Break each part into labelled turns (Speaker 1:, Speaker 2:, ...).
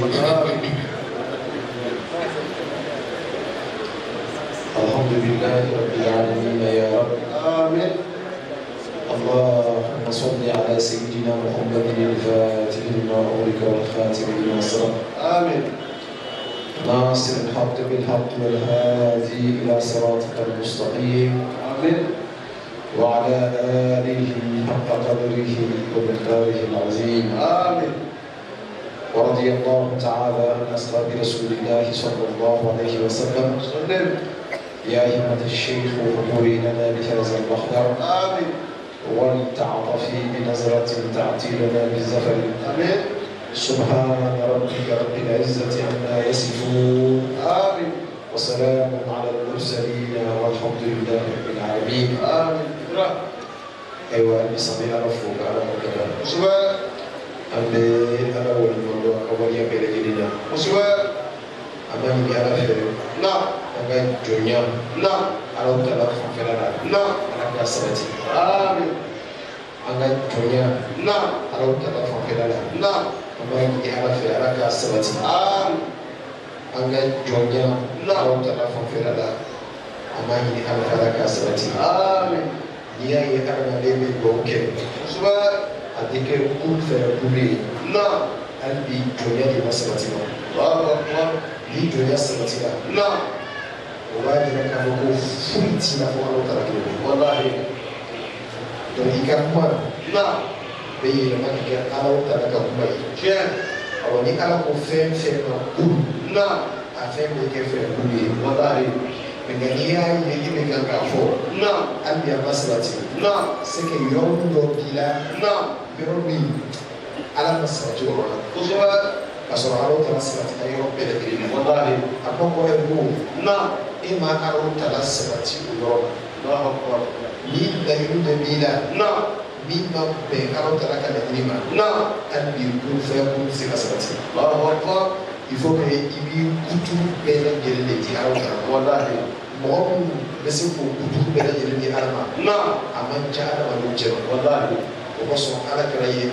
Speaker 1: الحمد لله رب العالمين يا رب.
Speaker 2: آمين.
Speaker 1: اللهم صل على سيدنا محمد الفاتح لما أغلق والخاتم لما سبق.
Speaker 2: آمين.
Speaker 1: ناصر الحق بالحق والهادي إلى صراطك المستقيم.
Speaker 2: آمين.
Speaker 1: وعلى آله حق قدره ومقداره العظيم.
Speaker 2: آمين.
Speaker 1: ورضي الله تعالى عن أصحاب رسول الله صلى الله عليه وسلم.
Speaker 2: سلم.
Speaker 1: يا أيها الشيخ حضوري لنا بهذا المحضر.
Speaker 2: آمين.
Speaker 1: ولتعطفي بنظرة تأتي لنا بالزفر.
Speaker 2: آمين.
Speaker 1: سبحان ربك رب العزة عما يصفون.
Speaker 2: آمين.
Speaker 1: وسلام على المرسلين والحمد لله رب العالمين.
Speaker 2: آمين.
Speaker 1: أيوة بسمي أرفوك على مكان.
Speaker 2: سبحان.
Speaker 1: أمي أنا والمولى أولي بلجلنا.
Speaker 2: سبحان.
Speaker 1: أمي أنا في.
Speaker 2: نعم.
Speaker 1: أمي جونيا.
Speaker 2: نعم.
Speaker 1: أنا أتلا فلنا.
Speaker 2: نعم.
Speaker 1: أنا كاسرتي.
Speaker 2: آمين.
Speaker 1: أنا جونيا.
Speaker 2: نعم.
Speaker 1: أنا أتلا فلنا.
Speaker 2: نعم.
Speaker 1: أمي أنا في أنا كاسرتي.
Speaker 2: آمين.
Speaker 1: أنا جونيا.
Speaker 2: نعم.
Speaker 1: أنا أتلا فلنا. أمي أنا في أنا كاسرتي.
Speaker 2: آمين.
Speaker 1: Nia ye arama lebe bonke.
Speaker 2: Subhan.
Speaker 1: Adike kun fere bule.
Speaker 2: Naam.
Speaker 1: Albi jonya di masamatima.
Speaker 2: Allahu Akbar.
Speaker 1: Li jonya samatima.
Speaker 2: Naam.
Speaker 1: Waji na kama ko fuiti na fo Allah ta'ala kile.
Speaker 2: Wallahi.
Speaker 1: To ikamma.
Speaker 2: Naam.
Speaker 1: Be na makike Allah ta'ala ka kumai.
Speaker 2: Tiens.
Speaker 1: Awani ala ko fen na kun.
Speaker 2: Naam.
Speaker 1: Afen be ke fere bule.
Speaker 2: Wallahi.
Speaker 1: Mengania ye ibe kan ka fo.
Speaker 2: Naam.
Speaker 1: Albi amasamati.
Speaker 2: Naam.
Speaker 1: Seke yoro do bila.
Speaker 2: Naam.
Speaker 1: Yoro mi ala masamati wala.
Speaker 2: Subhan.
Speaker 1: Kasoro Allah ta'ala sabati na yoro bele kile.
Speaker 2: Wallahi.
Speaker 1: Akoko ego.
Speaker 2: Naam.
Speaker 1: Ima Allah ta'ala sabati yoro.
Speaker 2: Allahu Akbar.
Speaker 1: Ni da yuru de bila.
Speaker 2: Naam.
Speaker 1: Ni ma be Allah ta'ala ka da nima.
Speaker 2: Naam.
Speaker 1: Albi kun fa kun se sabati.
Speaker 2: Allahu Akbar.
Speaker 1: Il faut que ibi kutu bele gele de di Allah ta'ala.
Speaker 2: Wallahi.
Speaker 1: Mɔgɔ minnu bɛ se k'o kutu bɛɛ lajɛlen di ala ma.
Speaker 2: Naam.
Speaker 1: A man ca adamadenw cɛ ma.
Speaker 2: Wallahi.
Speaker 1: O kosɔn ala kɛra ye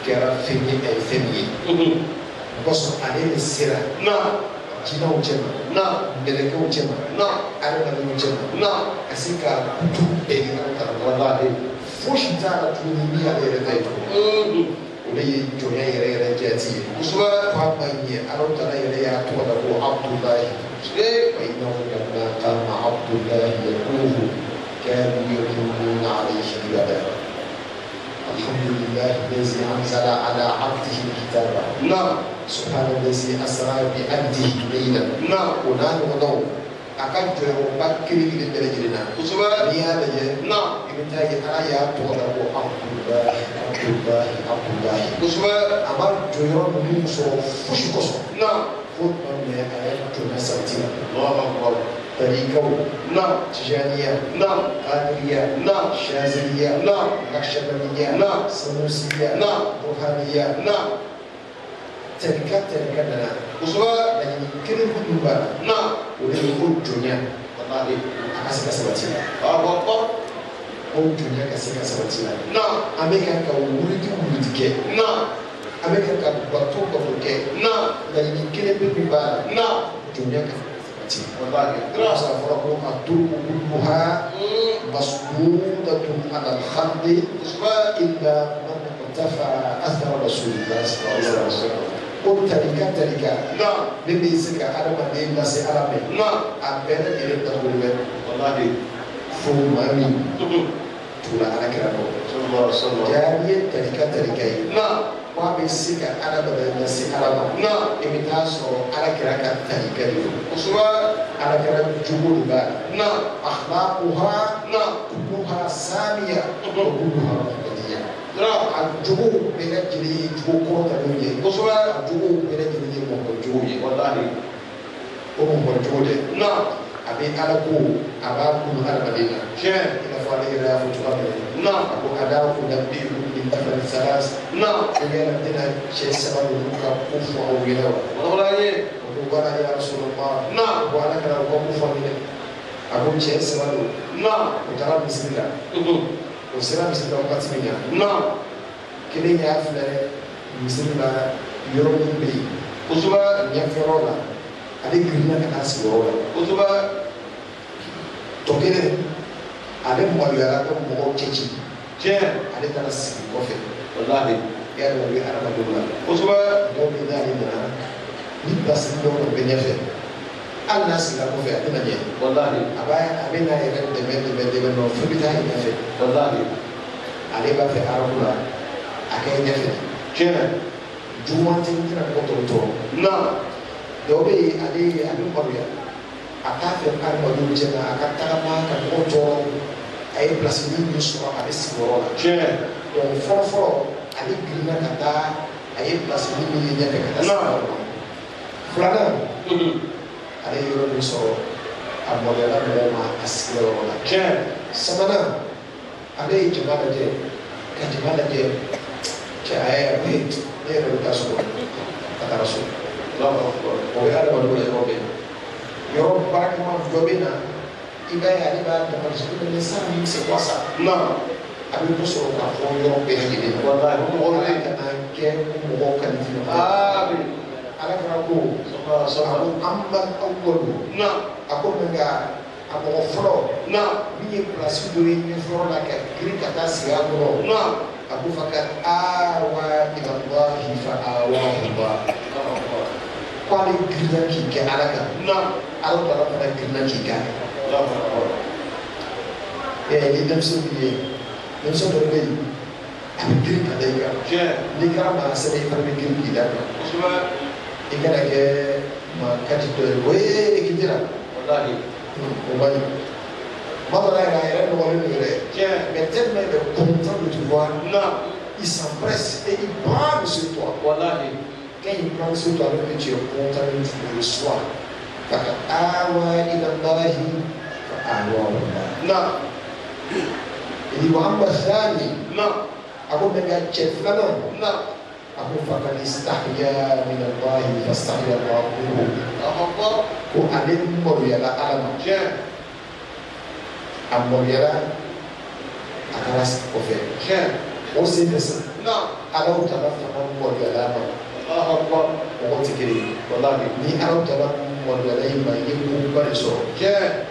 Speaker 1: kɛra fɛn ye a ye fɛn min ye. O kosɔn ale de sera.
Speaker 2: Naam.
Speaker 1: Jinɛw cɛ ma.
Speaker 2: Naam.
Speaker 1: Mɛlɛkɛw cɛ ma.
Speaker 2: Naam.
Speaker 1: Adamadenw cɛ ma.
Speaker 2: Naam.
Speaker 1: Ka se ka kutu bɛɛ di ala ta ma.
Speaker 2: Wallahi.
Speaker 1: Fosi t'a la tuguni ni ale yɛrɛ ta ye tuguni. O de ye jɔnya yɛrɛ jati ye.
Speaker 2: Kosɛbɛ.
Speaker 1: K'a ma ɲɛ ala ta yɛrɛ y'a tɔgɔ da ko Abudulayi. وإنه لما قام عبد الله يقول كانوا يظنون عليه لبدا. الحمد لله الذي أنزل على عبده الكتاب.
Speaker 2: نعم.
Speaker 1: سبحان الذي أسرى بعبده ليلا.
Speaker 2: نعم.
Speaker 1: ونحن ونوم akan jɔyɔrɔ ba kelen-kelen bɛɛ lajɛlen na.
Speaker 2: Kosɛbɛ.
Speaker 1: N'i y'a lajɛ.
Speaker 2: Naam.
Speaker 1: I bɛ taa ye ala y'a tɔgɔ da ko Abudulayi Abudulayi Abudulayi.
Speaker 2: Kosɛbɛ.
Speaker 1: A ma jɔyɔrɔ ninnu sɔrɔ fosi kosɔn.
Speaker 2: Naam.
Speaker 1: Fo tuma min a ye jɔnya sabati la.
Speaker 2: Allahu Akbar.
Speaker 1: Tarikaw.
Speaker 2: Naam.
Speaker 1: Tijaniya.
Speaker 2: Naam.
Speaker 1: Qadiriya.
Speaker 2: Naam.
Speaker 1: Shaziliya.
Speaker 2: Naam.
Speaker 1: Naqshbandiyya.
Speaker 2: Naam.
Speaker 1: Sanusiya.
Speaker 2: Naam.
Speaker 1: Burhaniya.
Speaker 2: Naam.
Speaker 1: Tarika nana.
Speaker 2: Kosɛbɛ.
Speaker 1: Laɲini kelen minnu b'a la.
Speaker 2: Naam.
Speaker 1: O de ye ko jɔnya.
Speaker 2: Wallahi.
Speaker 1: A ka se ka sabati la.
Speaker 2: Allahu Akbar.
Speaker 1: Ko jɔnya ka se ka sabati la.
Speaker 2: Naam.
Speaker 1: An bɛ kan ka wulidi kɛ.
Speaker 2: Naam.
Speaker 1: An bɛ kan ka bato kɛ.
Speaker 2: Naam.
Speaker 1: Laɲini kelen minnu b'a la.
Speaker 2: Naam.
Speaker 1: Jɔnya ka sabati.
Speaker 2: Wallahi.
Speaker 1: Grâce à fɔra ko a turu kulluha masdudatun ala al-khalqi illa man iqtafa athara rasulillah sallallahu alaihi wasallam. Ko tarika
Speaker 2: Naam.
Speaker 1: min bɛ se ka adamaden lase ala ma.
Speaker 2: Naam.
Speaker 1: A bɛɛ lajɛlen datugulen bɛ.
Speaker 2: Wallahi.
Speaker 1: Fo maa min tugula alakira kɔ.
Speaker 2: Sallallahu alaihi wasallam.
Speaker 1: Jaa n'i ye tarika ye.
Speaker 2: Naam.
Speaker 1: Ko a bɛ se ka adamaden lase ala ma.
Speaker 2: Naam.
Speaker 1: I bɛ taa sɔrɔ alakira ka tarika de don.
Speaker 2: Kosɛbɛ.
Speaker 1: Alakira jogo de b'a la.
Speaker 2: Naam.
Speaker 1: akhlaquha
Speaker 2: Naam.
Speaker 1: kulluha samiya wa kulluha muhtadiya.
Speaker 2: Naam.
Speaker 1: A jogo bɛɛ lajɛlen ye jogo kɔrɔtalenw ye.
Speaker 2: Kosɛbɛ.
Speaker 1: A jogo bɛɛ lajɛlen ye mɔgɔ jogo ye.
Speaker 2: Wallahi.
Speaker 1: O mɔgɔ jogo dɛ.
Speaker 2: Naam.
Speaker 1: A bɛ ala ko a b'a kunu adamaden na.
Speaker 2: Tiɲɛ.
Speaker 1: I n'a fɔ ale yɛrɛ y'a fɔ cogoya min na.
Speaker 2: Naam.
Speaker 1: A ko a d'a ko da bi min dafa ni salas.
Speaker 2: Naam.
Speaker 1: Ko yala bɛna cɛ saba ninnu ka ko fɔ aw ɲɛna wa.
Speaker 2: Wala ye.
Speaker 1: O ko wala ya Rasulullah.
Speaker 2: Naam.
Speaker 1: Ko ala kana o ka ko fɔ minɛ. A ko cɛ saba don.
Speaker 2: Naam.
Speaker 1: O taara misiri la. O sera misiri la wagati min na.
Speaker 2: Naam.
Speaker 1: Kelen y'a filɛ misiri la yɔrɔ min bɛ yen ale girinna ka taa sigiyɔrɔ la
Speaker 2: kosɛbɛ
Speaker 1: tɔ kelen ale maloyara ka mɔgɔw cɛci
Speaker 2: tiɲɛ
Speaker 1: ale taara sigi kɔfɛ
Speaker 2: walahi
Speaker 1: i y'a dɔn o bɛ adamadenw la
Speaker 2: kosɛbɛ
Speaker 1: mɔgɔw bɛ n'ale nana ni bilasiri dɔw dɔ bɛ ɲɛfɛ hali n'a sigila kɔfɛ a tɛna ɲɛ
Speaker 2: walahi
Speaker 1: a bɛ n'a yɛrɛ dɛmɛ nɔ fo bɛ taa ɲɛfɛ
Speaker 2: walahi
Speaker 1: ale b'a fɛ arabu la a kɛ ɲɛfɛ
Speaker 2: tiɲɛ
Speaker 1: juguman tɛ tɛna mɔgɔ tɔw tɔɔrɔ
Speaker 2: na
Speaker 1: dɔw bɛ yen ale a bɛ maloya a t'a fɛ adamadenw cɛ la a ka tagama ka mɔgɔw tɔɔrɔ a ye bilasirali min sɔrɔ a bɛ sigiyɔrɔ la
Speaker 2: tiɲɛ
Speaker 1: donc fɔlɔfɔlɔ ale girinna ka taa a ye bilasirali min ye ɲɛfɛ ka taa sigiyɔrɔ la filanan ale ye yɔrɔ min sɔrɔ a maloyala mɔgɔw ma a sigiyɔrɔ la
Speaker 2: tiɲɛ
Speaker 1: sabanan ale ye jama lajɛ ka jama lajɛ cɛ a ye ne yɛrɛ bɛ taa so ka taa so o ye adamadenw la yɔrɔ bɛ yen yɔrɔ baarakɛɲɔgɔn dɔ bɛ na i b'a ye ale b'a dama dusukun ni san min se wasa
Speaker 2: na
Speaker 1: a bɛ dɔ sɔrɔ k'a fɔ yɔrɔ bɛɛ lajɛlen na
Speaker 2: walahi
Speaker 1: mɔgɔ bɛ ka na kɛ mɔgɔw ka nin fɛn
Speaker 2: abi
Speaker 1: ala fana ko
Speaker 2: sama
Speaker 1: an ba aw wolo
Speaker 2: na
Speaker 1: a ko mɛ nka a mɔgɔ fɔlɔ
Speaker 2: na
Speaker 1: min ye pilasi dɔ ye ɲɛfɔyɔrɔ la ka girin ka taa sigi a kɔrɔ
Speaker 2: na
Speaker 1: a ko fa ka awa ilallahi fa awahuba ko ale girinna k'i kɛ ala kan
Speaker 2: na
Speaker 1: ala taala fana girinna k'i kɛ ni denmisɛnw ye denmisɛn dɔ bɛ yen a bɛ girin ka da i kan
Speaker 2: tiɲɛ
Speaker 1: n'i kɛra maa sɛbɛn i fana bɛ girin k'i da kan
Speaker 2: kosɛbɛ
Speaker 1: i kana kɛ maa kati dɔ ye o ye k'i jira
Speaker 2: walahi
Speaker 1: o man ɲi kuma dɔ la yɛrɛ a yɛrɛ nɔgɔlen don yɛrɛ
Speaker 2: tiɲɛ
Speaker 1: mais tellement il est content de te voir
Speaker 2: na
Speaker 1: il s'empresse et il brave sur toi
Speaker 2: walahi
Speaker 1: quand il prend sur toi même que tu es content tu le reçois فقد آوى إلى الله فآواه الله
Speaker 2: na
Speaker 1: إذ وأما الثاني
Speaker 2: na
Speaker 1: أقول من يأتي فلان
Speaker 2: na
Speaker 1: أقول فقد استحيا من الله فاستحيا الله منه
Speaker 2: akbar
Speaker 1: وأن مريلا ألم
Speaker 2: tiɲɛ
Speaker 1: أمريلا أكلاس كوفي
Speaker 2: tiɲɛ
Speaker 1: وسي بس
Speaker 2: na
Speaker 1: ألو تلا فقد مريلا ما
Speaker 2: akbar
Speaker 1: وقت كريم
Speaker 2: walahi
Speaker 1: ni ألو تلا مريلا ما يكون بريسو
Speaker 2: tiɲɛ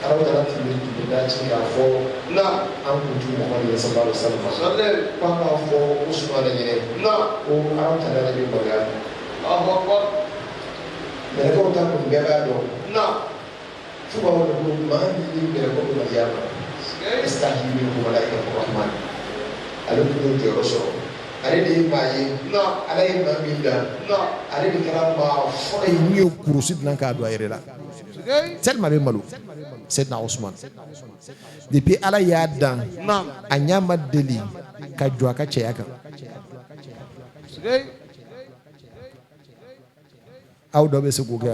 Speaker 1: ألو تلا تبي داتي أفو
Speaker 2: na
Speaker 1: أن كنت محمد صلى الله عليه وسلم
Speaker 2: sallim
Speaker 1: كان أفو عثمان ينه
Speaker 2: na
Speaker 1: وألو تلا نبي مريلا
Speaker 2: akbar
Speaker 1: ملكه تكون جبادو
Speaker 2: na
Speaker 1: فهو يقول ما عندي ملكه مريم استحيي منه ملائكة الرحمن ألو كنت رسول ale de ye maa ye ala ye maa min da ale de kɛra maa fɔlɔ ye min ye kurusi dilan k'a don a yɛrɛ la tellement a bɛ malo Seydina Ousmane depuis ala y'a dan a ɲa ma deli ka jɔ a ka cɛya kan aw dɔ bɛ se k'o kɛ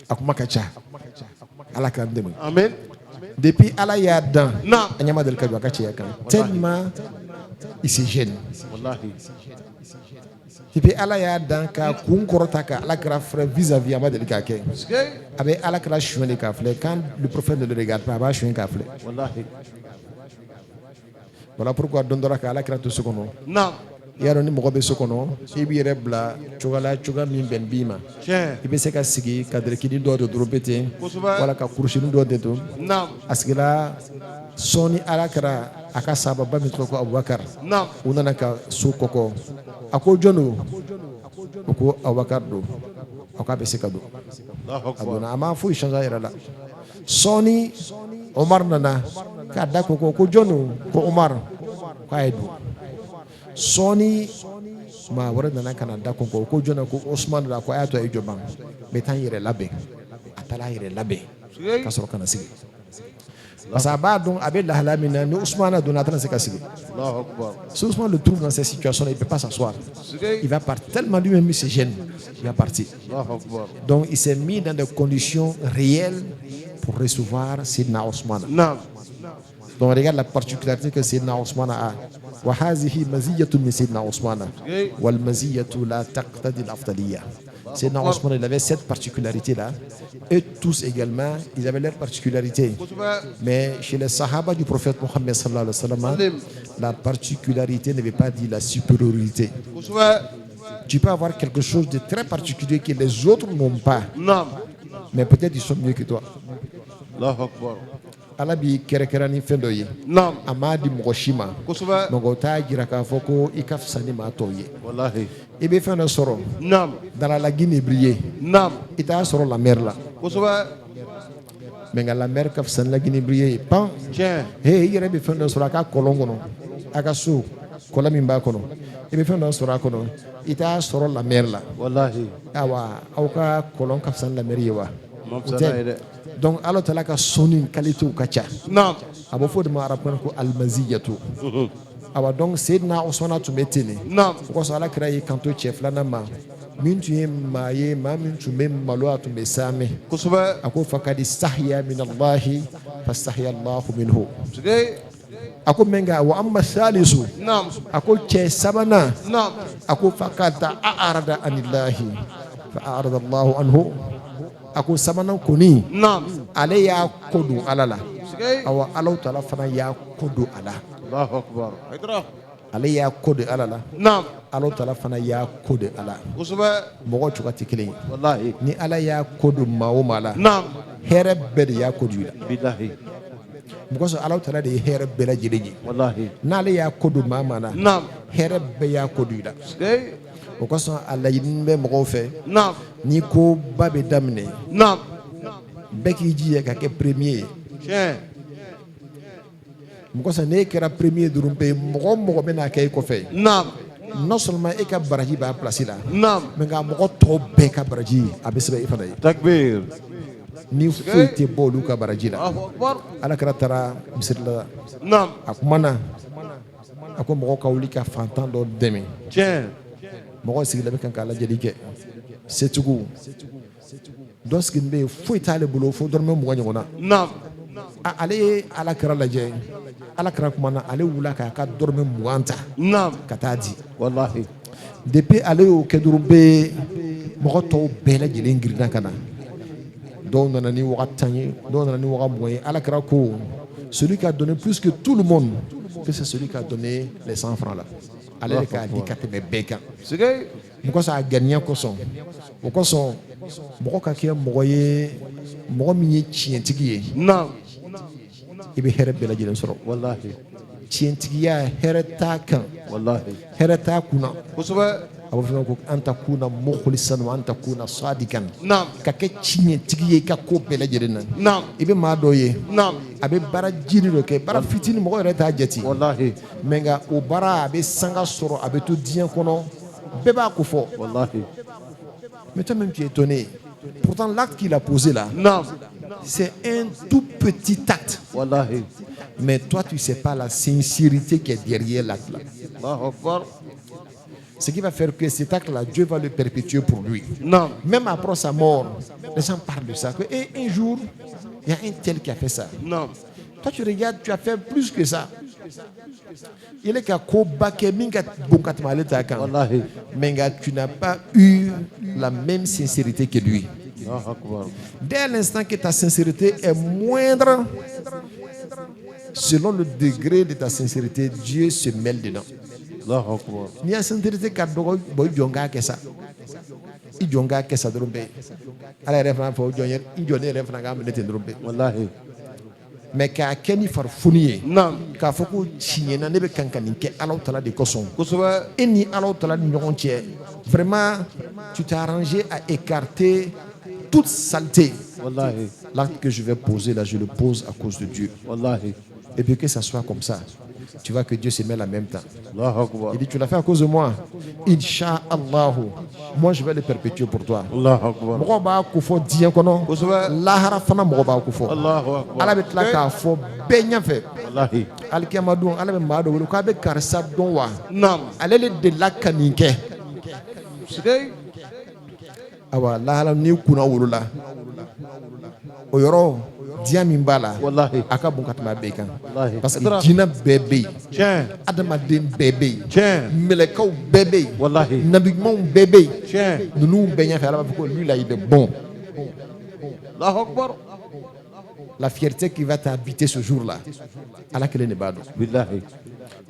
Speaker 1: a kuma ka ca ala k'an dɛmɛ
Speaker 2: amen
Speaker 1: depuis ala y'a dan a ɲa ma deli ka jɔ a ka cɛya kan tellement il se gêne. Et puis Allah y'a dan ka kun kɔrɔta ka ala kɛra frère vis-à-vis a ma deli k'a kɛ a bɛ ala kɛra suɲɛ de k'a filɛ quand le prophète ne le regarde pas a b'a suɲɛ k'a filɛ voilà pourquoi don dɔ la ka ala kɛra to so kɔnɔ i y'a dɔn ni mɔgɔ bɛ so kɔnɔ i b'i yɛrɛ bila cogoya la cogoya min bɛn b'i ma i bɛ se ka sigi ka dɛrɛkini dɔ de dɔrɔn bɛ ten wala ka kurusini dɔ de don a sigila sɔɔni ala kɛra a ka sababa min tɔgɔ ko Abubakar u nana ka so kɔkɔ a ko jɔn don o ko Abubakar don a ko a bɛ se ka don a donna a ma foyi changer a yɛrɛ la sɔɔni Omar nana k'a da kɔkɔ ko jɔn don ko Omar k'a ye don sɔɔni maa wɛrɛ nana ka na da kɔkɔ ko jɔn don ko Osman don a ko a y'a to a ye jɔ ban n bɛ taa n yɛrɛ labɛn a taara a yɛrɛ labɛn ka sɔrɔ ka na sigi parce que a b'a dɔn a bɛ lahala min na ni Ousmane donna a tɛna se ka sigi si Ousmane le trouve dans cette situation là il ne peut pas s'asseoir il va partir tellement lui-même il se gêne il va partir donc il s'est mis dans des conditions réelles pour recevoir Seydina Ousmane donc regarde la particularité que Seydina Ousmane a وهذه مزية من سيدنا عثمان والمزية لا تقتضي الأفضلية. Seydina Ousmane, il avait cette particularité-là. Et tous également, ils avaient leur particularité. Mais chez les Sahaba du prophète Mohammed sallallahu alayhi wa sallam, la particularité ne veut pas dire la supériorité. Tu peux avoir quelque chose de très particulier que les autres n'ont pas.
Speaker 2: Naam.
Speaker 1: Mais peut-être ils sont mieux que toi.
Speaker 2: Allahu Akbar.
Speaker 1: Ala bi kɛrɛkɛra ni fɛn dɔ ye
Speaker 2: Naam.
Speaker 1: a m'a di mɔgɔ si ma
Speaker 2: Kosɛbɛ.
Speaker 1: donc o t'a jira k'a fɔ ko i ka fisa ni maa tɔw ye
Speaker 2: Wallahi.
Speaker 1: i bɛ fɛn dɔ sɔrɔ
Speaker 2: Naam.
Speaker 1: dans la lagune est brillée
Speaker 2: Naam.
Speaker 1: i t'a sɔrɔ la mer la
Speaker 2: Kosɛbɛ.
Speaker 1: mais nka la mer ka fisa ni lagune brillée ye pan
Speaker 2: Tiɲɛ.
Speaker 1: i yɛrɛ bɛ fɛn dɔ sɔrɔ a ka kɔlɔn kɔnɔ a ka so kɔlɔn min b'a kɔnɔ i bɛ fɛn dɔ sɔrɔ a kɔnɔ i t'a sɔrɔ la mer la
Speaker 2: Wallahi.
Speaker 1: awa aw ka kɔlɔn ka fisa ni la mer ye wa
Speaker 2: Ma
Speaker 1: o
Speaker 2: fisa n'a ye dɛ.
Speaker 1: donc ala tala ka sɔnni qualité ka ca
Speaker 2: Naam.
Speaker 1: a bɛ fɔ o de ma arabu ko almaziyatu awa donc Seydina Usmana tun bɛ ten de
Speaker 2: Naam.
Speaker 1: o kosɔn ala kira y'i kanto cɛ filanan ma min tun ye maa ye maa min tun bɛ malo a tun bɛ saamɛ
Speaker 2: Kosɛbɛ.
Speaker 1: a ko fakadi sahiya min allahi fasahiya allahu minhu
Speaker 2: Sike.
Speaker 1: a ko mɛ nka wa amma salisu
Speaker 2: Naam.
Speaker 1: a ko cɛ sabanan
Speaker 2: Naam.
Speaker 1: a ko fakada a'arada anillahi fa a'arada allahu anhu a ko sabanan kɔni
Speaker 2: Naam.
Speaker 1: ale y'a ko don ala la
Speaker 2: Sike.
Speaker 1: awa ala taala fana y'a ko don a la
Speaker 2: Allahu Akbar. Haydara.
Speaker 1: ale y'a ko don ala la
Speaker 2: Naam.
Speaker 1: ala taala fana y'a ko don a la
Speaker 2: Kosɛbɛ.
Speaker 1: mɔgɔ cogoya tɛ kelen ye
Speaker 2: Wallahi.
Speaker 1: ni ala y'a ko don maa o maa la
Speaker 2: Naam.
Speaker 1: hɛrɛ bɛɛ de y'a ko don i la
Speaker 2: Billahi.
Speaker 1: mɔgɔ sɔrɔ ala taala de ye hɛrɛ bɛɛ lajɛlen ye
Speaker 2: Wallahi.
Speaker 1: n'ale y'a ko don maa o maa la
Speaker 2: Naam.
Speaker 1: hɛrɛ bɛɛ y'a ko don i la
Speaker 2: Sike.
Speaker 1: o kosɔn a laɲini bɛ mɔgɔw fɛ
Speaker 2: Naam.
Speaker 1: ni ko ba bɛ daminɛ
Speaker 2: Naam.
Speaker 1: bɛɛ k'i jija ka kɛ premier ye
Speaker 2: Tiɲɛ.
Speaker 1: mɔgɔ sɔrɔ n'e kɛra premier dɔrɔn pe mɔgɔ o mɔgɔ bɛ n'a kɛ e kɔfɛ
Speaker 2: Naam.
Speaker 1: non seulement e ka baraji b'a place la
Speaker 2: Naam.
Speaker 1: mais nka mɔgɔ tɔw bɛɛ ka baraji a bɛ sɛbɛn e fana ye
Speaker 2: Takbir.
Speaker 1: ni foyi tɛ bɔ olu ka baraji la
Speaker 2: Allahu Akbar.
Speaker 1: ala kɛra taara misiri la
Speaker 2: Naam.
Speaker 1: a kumana a ko mɔgɔw ka wuli ka fantan dɔ dɛmɛ
Speaker 2: Tiɲɛ.
Speaker 1: mɔgɔw sigilen bɛ kan ka lajɛli kɛ setigiw dɔ sigilen bɛ yen foyi t'ale bolo fo dɔrɔmɛ 20 ɲɔgɔnna
Speaker 2: Naam.
Speaker 1: ale ye ala kɛra lajɛ ala kɛra kumana ale wulila k'a ka dɔrɔmɛ 20 ta
Speaker 2: Naam.
Speaker 1: ka taa di
Speaker 2: Wallahi.
Speaker 1: depuis ale y'o kɛ dɔrɔn bɛ mɔgɔ tɔw bɛɛ lajɛlen girinna ka na dɔw nana ni waga 10 ye dɔw nana ni waga 20 ye ala kɛra ko celui qui a donné plus que tout le monde que c'est celui qui a donné les 100 francs là ale de k'a di ka tɛmɛ bɛɛ kan
Speaker 2: Sike.
Speaker 1: mun kosɔn a ganiya kosɔn o kosɔn mɔgɔ ka kɛ mɔgɔ ye mɔgɔ min ye tiɲɛtigi ye
Speaker 2: Naam.
Speaker 1: i bɛ hɛrɛ bɛɛ lajɛlen sɔrɔ
Speaker 2: Wallahi.
Speaker 1: tiɲɛtigiya hɛrɛ t'a kan
Speaker 2: Wallahi.
Speaker 1: hɛrɛ t'a kunna
Speaker 2: Kosɛbɛ.
Speaker 1: a b'a fɔ ko an ta kuna mukhlisan wa an ta kuna sadikan
Speaker 2: Naam.
Speaker 1: ka kɛ tiɲɛtigi ye i ka ko bɛɛ lajɛlen na
Speaker 2: Naam.
Speaker 1: i bɛ maa dɔ ye
Speaker 2: Naam.
Speaker 1: a bɛ baara jiri dɔ kɛ baara fitinin mɔgɔ yɛrɛ t'a jate
Speaker 2: Wallahi.
Speaker 1: mais nka o baara a bɛ sanga sɔrɔ a bɛ to diɲɛ kɔnɔ bɛɛ b'a ko fɔ
Speaker 2: Wallahi.
Speaker 1: mais toi même tu es étonné pourtant l'acte qu'il a posé là
Speaker 2: Naam.
Speaker 1: c'est un tout petit acte
Speaker 2: Wallahi.
Speaker 1: mais toi tu sais pas la sincérité qui est derrière l'acte là
Speaker 2: Allahu Akbar.
Speaker 1: ce qui va faire que cet acte là Dieu va le perpétuer pour lui
Speaker 2: Naam.
Speaker 1: même après sa mort les gens parlent de ça que un jour il y a un tel qui a fait ça
Speaker 2: Naam.
Speaker 1: toi tu regardes tu as fait plus que ça il est qu'à Kobake Minga Bokatmale Takan
Speaker 2: Wallahi.
Speaker 1: mais tu n'as pas eu la même sincérité que lui
Speaker 2: Allahu Akbar.
Speaker 1: dès l'instant que ta sincérité est moindre selon le degré de ta sincérité Dieu se mêle dedans
Speaker 2: Allahu Akbar.
Speaker 1: ni a sincérité ka dɔgɔ i jɔ n k'a kɛ sa i jɔ n k'a kɛ sa dɔrɔn bɛɛ ala yɛrɛ fana fɔ i jɔ ne yɛrɛ fana k'a minɛ ten dɔrɔn bɛɛ
Speaker 2: Wallahi.
Speaker 1: mais k'a kɛ ni farifoni ye
Speaker 2: Naam.
Speaker 1: k'a fɔ ko tiɲɛ na ne bɛ kan ka nin kɛ Ala tala de kosɔn
Speaker 2: Kosɛbɛ.
Speaker 1: e ni Ala tala ni ɲɔgɔn cɛ vraiment tu t'es arrangé à écarter toute saleté.
Speaker 2: Wallahi.
Speaker 1: L'acte que je vais poser là, je le pose à cause de Dieu.
Speaker 2: Wallahi.
Speaker 1: Et puis que ça soit comme ça, tu vois que Dieu se mêle en même temps.
Speaker 2: Allahu Akbar.
Speaker 1: Il dit, tu l'as fait à cause de moi. Inch'Allah, moi je vais le perpétuer pour toi.
Speaker 2: Allahu Akbar.
Speaker 1: Mɔgɔ b'a ko fɔ diɲɛ kɔnɔ,
Speaker 2: Kosɛbɛ.
Speaker 1: lahara fana mɔgɔ b'a ko fɔ.
Speaker 2: Allahu Akbar.
Speaker 1: Ala bɛ tila k'a fɔ bɛɛ ɲɛfɛ.
Speaker 2: Wallahi.
Speaker 1: Alikiyama don, Ala bɛ maa dɔ wele k'a bɛ karisa dɔn wa?
Speaker 2: Naam.
Speaker 1: Ale de delila ka nin kɛ.
Speaker 2: Sike.
Speaker 1: Awa lahara n'i kunna wolola, o yɔrɔ diɲɛ min b'a la,
Speaker 2: Wallahi.
Speaker 1: a ka bon ka tɛmɛ a bɛɛ kan.
Speaker 2: Wallahi.
Speaker 1: Parce que jinɛ bɛɛ bɛ yen,
Speaker 2: Tiɲɛ.
Speaker 1: adamaden bɛɛ bɛ yen,
Speaker 2: Tiɲɛ.
Speaker 1: mɛlɛkɛw bɛɛ bɛ yen,
Speaker 2: Wallahi.
Speaker 1: nabiɲumanw bɛɛ bɛ yen.
Speaker 2: Tiɲɛ.
Speaker 1: Ninnu bɛɛ ɲɛfɛ Ala b'a fɔ ko lui là il est bon.
Speaker 2: Allahu Akbar.
Speaker 1: la fierté qui va t'habiter ce jour-là, Allah kelen de b'a dɔn.
Speaker 2: Billahi.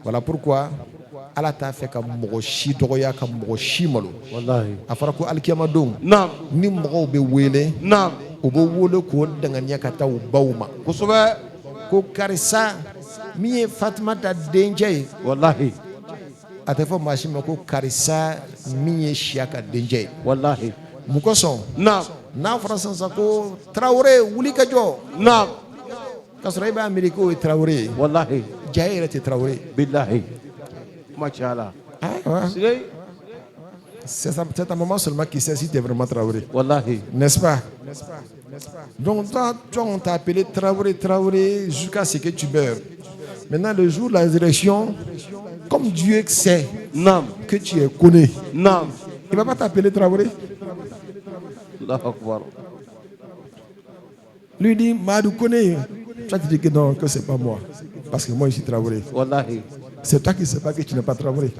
Speaker 1: Voilà pourquoi Allah t'a fait ka mɔgɔ si dɔgɔya ka mɔgɔ si malo.
Speaker 2: Wallahi.
Speaker 1: A fɔra ko alikiyama don
Speaker 2: Naam.
Speaker 1: ni mɔgɔw bɛ wele
Speaker 2: Naam.
Speaker 1: u bɛ wele k'o danganiya ka taa u baw ma
Speaker 2: Kosɛbɛ.
Speaker 1: ko karisa min ye Fatumata dencɛ ye
Speaker 2: Wallahi.
Speaker 1: a tɛ fɔ maa si ma ko karisa min ye siya ka dencɛ ye.
Speaker 2: Wallahi.
Speaker 1: mun kosɔn
Speaker 2: Naam.
Speaker 1: n'a fɔra sisan ko Tarawele wuli ka jɔ
Speaker 2: Naam.
Speaker 1: k'a sɔrɔ e b'a miiri k'o ye Tarawele ye
Speaker 2: Wallahi.
Speaker 1: ja e yɛrɛ tɛ Tarawele ye.
Speaker 2: Billahi. Machallah.
Speaker 1: Ayiwa.
Speaker 2: Sigay.
Speaker 1: C'est ta maman seulement qui sait si tu es vraiment Traoré.
Speaker 2: Wallahi.
Speaker 1: N'est-ce pas? Donc toi, on t'a appelé Traoré jusqu'à ce que tu meurs. Maintenant, le jour de la résurrection, comme Dieu sait
Speaker 2: Naam.
Speaker 1: que tu es connu,
Speaker 2: Naam.
Speaker 1: il ne va pas t'appeler Traoré.
Speaker 2: Allahu Akbar.
Speaker 1: Lui dit, Madou connaît. Toi, tu dis que non, que ce n'est pas moi. Parce que moi, je suis Traoré.
Speaker 2: Wallahi.
Speaker 1: C'est toi qui ne sais pas que tu n'es pas Traoré.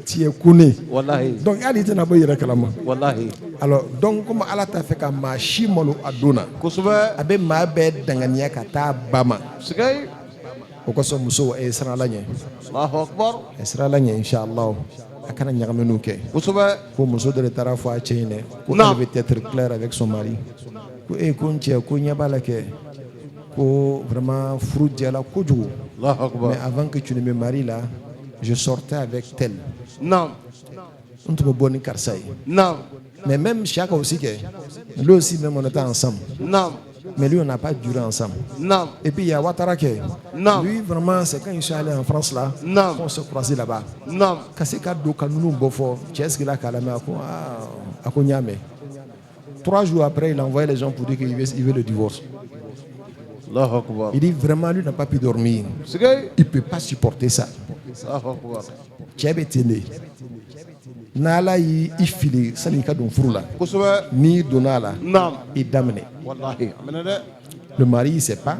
Speaker 1: Tu es connu.
Speaker 2: Wallahi.
Speaker 1: Donc, elle était d'abord Yerakalama.
Speaker 2: Wallahi.
Speaker 1: Alors, donc, comme Allah t'a fait comme Machi Molo Adona.
Speaker 2: Kosɛbɛ.
Speaker 1: Abe maa bɛɛ danganiya ka taa ba ma
Speaker 2: Sigay.
Speaker 1: o kosɔn muso a ye sirala ɲɛ
Speaker 2: Allahu Akbar.
Speaker 1: a ye sirala ɲɛ inshallah a kana ɲagaminiw kɛ
Speaker 2: Kosɛbɛ.
Speaker 1: ko muso dɔ de taara fɔ a cɛ in dɛ ko
Speaker 2: Non.
Speaker 1: elle veut être claire avec son mari ko ko n cɛ ko ɲɛ b'a la kɛ ko vraiment furu diyala kojugu
Speaker 2: Allahu Akbar.
Speaker 1: mais avant que tu ne me maries là je sortais avec tel
Speaker 2: Naam.
Speaker 1: n tun bɛ bɔ ni karisa ye
Speaker 2: Naam.
Speaker 1: mais même Chaka aussi kɛ lui aussi même on était ensemble
Speaker 2: Naam.
Speaker 1: mais lui on n'a pas duré ensemble.
Speaker 2: Naam.
Speaker 1: Et puis il y a Ouattara qui est.
Speaker 2: Non.
Speaker 1: Lui, vraiment, c'est quand il suis allé en France là,
Speaker 2: Non.
Speaker 1: on se croisait là-bas.
Speaker 2: Naam.
Speaker 1: Quand c'est qu'à dos, quand nous bofo, qu'est-ce qu'il a calmé à Konyame. 3 jours après, il a envoyé les gens pour dire qu'il veut le divorce.
Speaker 2: Allahu Akbar.
Speaker 1: Il dit vraiment, lui n'a pas pu dormir.
Speaker 2: Sigay.
Speaker 1: Il ne peut pas supporter ça.
Speaker 2: Allahu Akbar.
Speaker 1: Tchèbe est né. Nala il file, ça n'est qu'à don frou là.
Speaker 2: Kosɛbɛ.
Speaker 1: Ni donala,
Speaker 2: Naam.
Speaker 1: il damné.
Speaker 2: Wallahi. Amina dɛ.
Speaker 1: Le mari, il ne sait pas.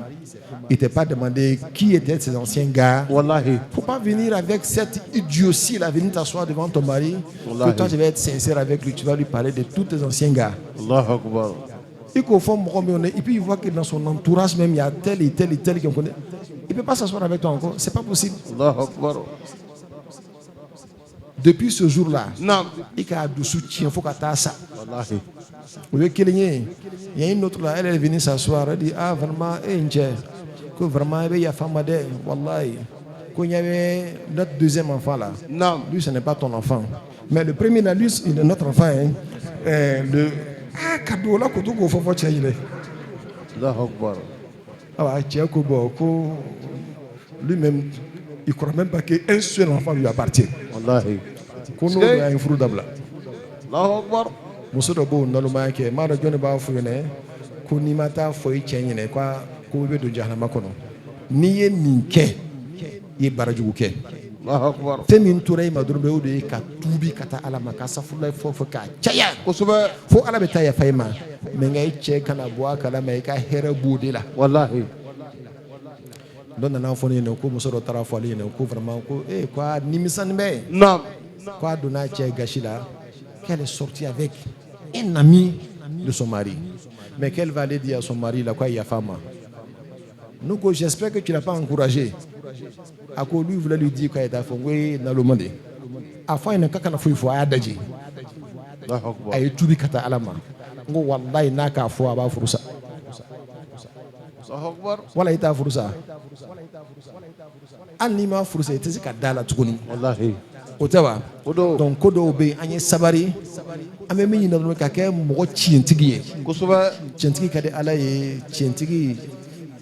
Speaker 1: Il ne t'a pas demandé qui étaient ces anciens gars.
Speaker 2: Wallahi.
Speaker 1: Il ne faut pas venir avec cette idiotie là, venir t'asseoir devant ton mari.
Speaker 2: Wallahi.
Speaker 1: Que toi, tu vas être sincère avec lui, tu vas lui parler de tous tes anciens gars.
Speaker 2: Allahu Akbar.
Speaker 1: Et qu'au fond, et puis il voit que dans son entourage même, il y a tel et tel et tel qu'on connaît. Il ne peut pas s'asseoir avec toi encore. Ce n'est pas possible.
Speaker 2: Allahu Akbar.
Speaker 1: Depuis ce jour-là,
Speaker 2: Naam.
Speaker 1: il y a du soutien, il faut que tu ça.
Speaker 2: Wallahi.
Speaker 1: Il y a une autre là, elle est venue s'asseoir, elle dit, ah vraiment, que vraiment, il y a femme de, wallahi, qu'il y avait notre deuxième enfant là.
Speaker 2: Naam.
Speaker 1: Lui, ce n'est pas ton enfant. Mais le premier là, lui, il est notre enfant. Hein. Le cadeau là, que tu as fait,
Speaker 2: Allahu Akbar.
Speaker 1: ah, lui-même, il ne croit même pas qu'un seul enfant lui appartient.
Speaker 2: Wallahi.
Speaker 1: Qu'on a un fruit d'abla.
Speaker 2: Allahu Akbar.
Speaker 1: Muso dɔ b'o nɔnɔmaya kɛ maa dɔ jɔnni b'a fɔ ɲɛna ko n'i ma taa fɔ i cɛ ɲɛna ko i bɛ don jahanama kɔnɔ n'i ye nin kɛ i ye baarajugu kɛ
Speaker 2: Allahu Akbar.
Speaker 1: fɛn min tora i ma dɔrɔn o de ye ka tuubi ka taa ala ma ka safurulayi fɔ k'a caya
Speaker 2: Kosɛbɛ.
Speaker 1: fo ala bɛ taa yafa i ma mɛ nka i cɛ kana bɔ a kalama i ka hɛrɛ b'o de la
Speaker 2: Wallahi.
Speaker 1: dɔ nana fɔ ne ɲɛna ko muso dɔ taara fɔ ale ɲɛna ko vraiment ko ko a nimisanni bɛ
Speaker 2: Naam.
Speaker 1: ko a donna a cɛ gasi la qu'elle est sortie avec un ami de son mari. Mais qu'elle va aller dire à son mari, là, quoi, il y a femme. Nous, j'espère que tu ne l'as pas encouragé. À quoi lui voulait lui dire qu'il a fait, oui, dans le monde. À fois, il n'a qu'à faire, il faut adagir.
Speaker 2: Allahu Akbar.
Speaker 1: Aïe, tu bis kata alama. Ngo wallahi n'a qu'à faire, aba furusa.
Speaker 2: Allahu Akbar.
Speaker 1: Voilà, il t'a furusa. Anima furusa, il t'es qu'à dala tukuni.
Speaker 2: Wallahi.
Speaker 1: O tɛ wa
Speaker 2: Odo.
Speaker 1: donc ko dɔw bɛ yen an ye sabari an bɛ min ɲini dɔrɔn ka kɛ mɔgɔ tiɲɛtigi ye
Speaker 2: Kosɛbɛ.
Speaker 1: tiɲɛtigi ka di ala ye tiɲɛtigi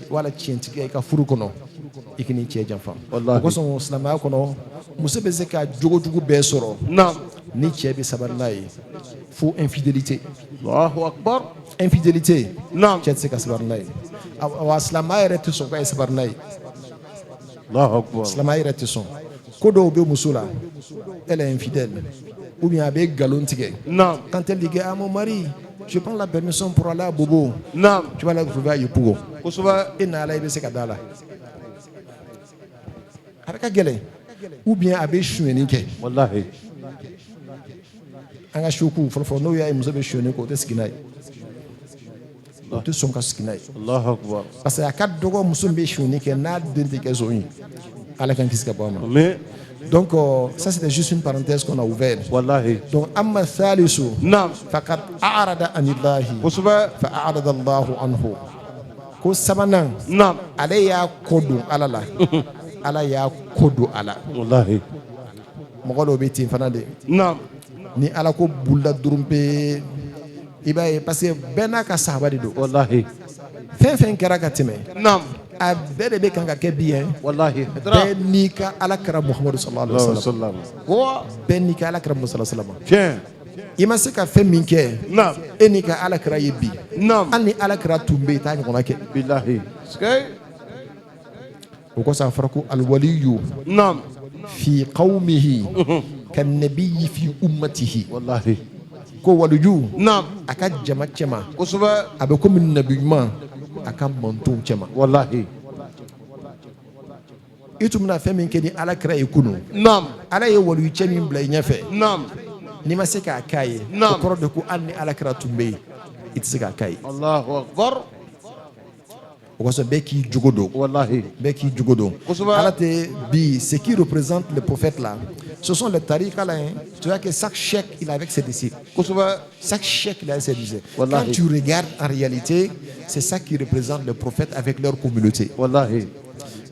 Speaker 1: wala tiɲɛtigi i ka furu kɔnɔ i k'i ni cɛ janfa o
Speaker 2: Wallahi.
Speaker 1: kosɔn silamɛya kɔnɔ muso bɛ se ka jogojugu bɛɛ sɔrɔ
Speaker 2: Naam.
Speaker 1: ni cɛ bɛ sabari n'a ye fo infidélité
Speaker 2: Allahu Akbar.
Speaker 1: infidélité
Speaker 2: Naam.
Speaker 1: cɛ tɛ se ka sabari n'a ye wa silamɛya yɛrɛ tɛ sɔn k'a ye sabari n'a ye
Speaker 2: Allahu Akbar.
Speaker 1: silamɛya yɛrɛ tɛ sɔn ko dɔw bɛ muso la elle est infidèle ou bien a bɛ nkalon tigɛ
Speaker 2: Naam.
Speaker 1: quand elle dit que ah mon mari je prends la permission pour aller à Bobo
Speaker 2: Naam.
Speaker 1: tu vas la trouver à Yopougo
Speaker 2: Kosɛbɛ.
Speaker 1: et n'a la i bɛ se ka da la a bɛ ka gɛlɛn ou bien a bɛ sonyɛni kɛ
Speaker 2: Wallahi.
Speaker 1: an ka suku fɔlɔfɔlɔ n'o y'a ye muso bɛ sonyɛni kɛ o tɛ sigi n'a ye
Speaker 3: o tɛ sɔn ka sigi n'a ye
Speaker 2: Allahu Akbar.
Speaker 3: parce que a ka dɔgɔ muso min bɛ sonyani kɛ n'a den tɛ kɛ zon ye ala k'an kisi ka bɔ a ma
Speaker 2: Amen.
Speaker 3: donc ça c'était juste une parenthèse qu'on a ouvert
Speaker 2: Wallahi.
Speaker 3: donc amma thalisu
Speaker 2: Naam.
Speaker 3: faqad a'rada anillahi
Speaker 2: Kosɛbɛ.
Speaker 3: fa a'rada Allahu anhu ko sabanan
Speaker 2: Naam.
Speaker 3: ale y'a ko don ala la ala y'a ko don a la
Speaker 2: Wallahi.
Speaker 3: mɔgɔ dɔw bɛ ten fana de
Speaker 2: Naam.
Speaker 3: ni ala ko bulila dɔrɔn pe i b'a ye parce que bɛɛ n'a ka sahaba de don
Speaker 2: Wallahi.
Speaker 3: fɛn fɛn kɛra ka tɛmɛ
Speaker 2: Naam.
Speaker 3: a bɛɛ de bɛ kan ka kɛ bi ye
Speaker 2: Wallahi.
Speaker 3: bɛɛ n'i ka ala kɛra muhamadu sallallahu alaihi wa sallam
Speaker 2: Sallam. Wa.
Speaker 3: bɛɛ n'i ka ala kɛra muhamadu sallallahu alaihi wa sallam
Speaker 2: Tiɲɛ.
Speaker 3: i ma se ka fɛn min kɛ
Speaker 2: Naam.
Speaker 3: e n'i ka ala kɛra ye bi
Speaker 2: Naam.
Speaker 3: hali ni ala kɛra tun bɛ yen i t'a ɲɔgɔnna kɛ
Speaker 2: Billahi. Skay.
Speaker 3: o kosɔn a fɔra ko alwaliyu
Speaker 2: Naam.
Speaker 3: fi qawmihi ka nabiyyi fi ummatihi
Speaker 2: Wallahi.
Speaker 3: ko waliyu
Speaker 2: Naam.
Speaker 3: a ka jama cɛma
Speaker 2: Kosɛbɛ.
Speaker 3: a bɛ komi nabi ɲuman a ka mantonw cɛma
Speaker 2: Wallahi.
Speaker 3: i tun bɛna fɛn min kɛ ni ala kɛra ye kunun
Speaker 2: Naam.
Speaker 3: ala ye waliyu cɛ min bila i ɲɛfɛ
Speaker 2: Naam.
Speaker 3: n'i ma se k'a k'a ye o
Speaker 2: Naam.
Speaker 3: kɔrɔ de ko hali ni ala kɛra tun bɛ yen i tɛ se k'a k'a ye
Speaker 2: Allahu Akbar.
Speaker 3: o kosɔn bɛɛ k'i jogo dɔn
Speaker 2: Wallahi.
Speaker 3: bɛɛ k'i jogo dɔn
Speaker 2: Kosɛbɛ.
Speaker 3: ala tɛ bi ce qui représente le prophète là ce sont les tariqa là hein. Tu vois que chaque chèque il est avec ses disciples
Speaker 2: Kosɛbɛ.
Speaker 3: chaque chèque il a avec ses disciples
Speaker 2: Wallahi.
Speaker 3: quand tu regardes en réalité c'est ça qui représente le prophète avec leur communauté
Speaker 2: Wallahi.